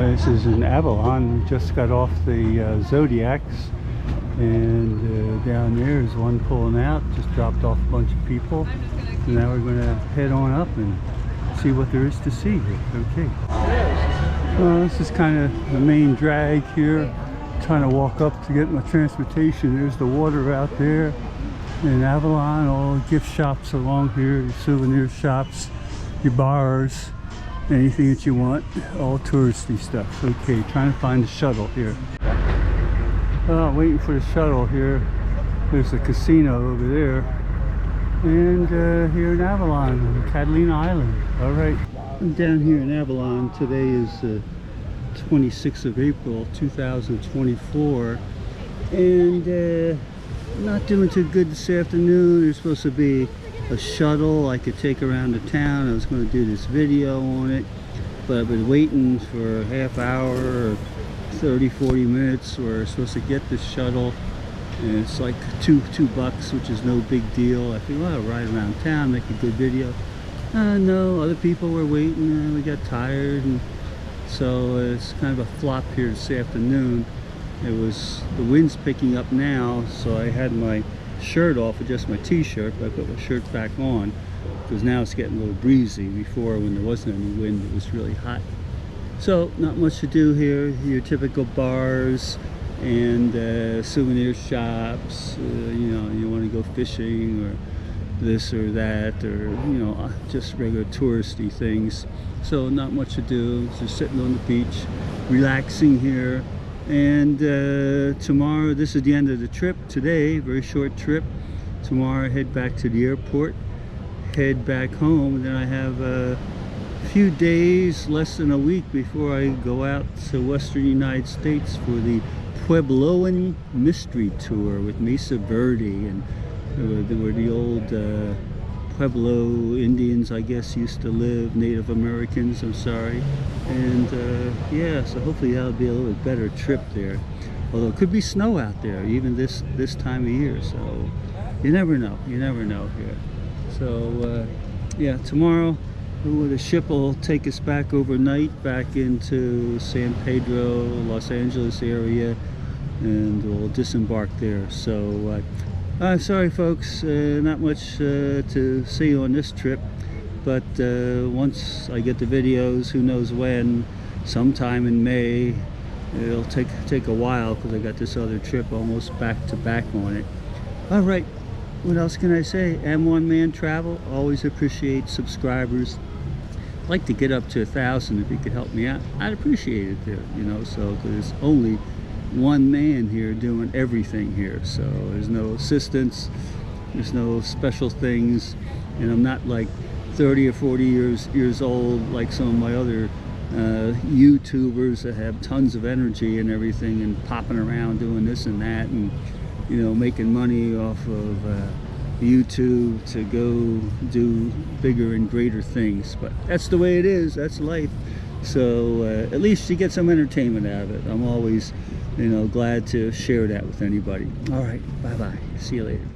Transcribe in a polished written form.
This is in Avalon. We just got off the Zodiacs, and down there is one pulling out. Just dropped off a bunch of people. And now we're going to head on up and see what there is to see here. Okay. This is kind of the main drag here. Trying to walk up to get my transportation. There's the water out there in Avalon. All the gift shops along here, your souvenir shops, your bars, anything that you want, all touristy stuff. Okay, trying to find the shuttle here. Waiting for the shuttle here. There's a casino over there. And here in Avalon, on Catalina Island. All right, I'm down here in Avalon. Today is 26th of April 2024, and not doing too good this afternoon. There's supposed to be a shuttle I could take around the town. I was going to do this video on it, but I've been waiting for a half hour or 30-40 minutes. We're supposed to get this shuttle, and it's like $2, which is no big deal. I think, well, I'll ride around town, make a good video. No, other people were waiting, we got tired, and so it's kind of a flop here this afternoon. The wind's picking up now, so I had my shirt off with just my t-shirt, but I put my shirt back on because now it's getting a little breezy. Before, when there wasn't any wind, it was really hot. So not much to do here. Your typical bars and souvenir shops. You know, you want to go fishing or this or that, or you know, just regular touristy things. So not much to do. Just sitting on the beach, relaxing here. And tomorrow, this is the end of the trip. Today, very short trip. Tomorrow I head back to the airport, head back home, and then I have a few days, less than a week, before I go out to Western United States for the Puebloan Mystery Tour with Mesa Verde, and where the old Pueblo Indians, I guess, used to live, Native Americans, I'm sorry. And yeah, so hopefully that'll be a little bit better trip there. Although it could be snow out there, even this time of year, so you never know here. So yeah, tomorrow the ship will take us back overnight, back into San Pedro, Los Angeles area, and we'll disembark there. So sorry folks, not much to see on this trip, but once I get the videos, who knows when, sometime in May. It'll take a while because I got this other trip almost back to back on it. All right, what else can I say? M1 Man Travel, always appreciate subscribers. I'd like to get up to 1,000. If you could help me out, I'd appreciate it there, you know, so because it's only one man here doing everything here, so there's no assistance, there's no special things, and I'm not like 30 or 40 years old like some of my other YouTubers that have tons of energy and everything and popping around doing this and that, and you know, making money off of YouTube to go do bigger and greater things. But that's the way it is, that's life. So at least you get some entertainment out of it. I'm always, you know, glad to share that with anybody. All right, bye-bye. See you later.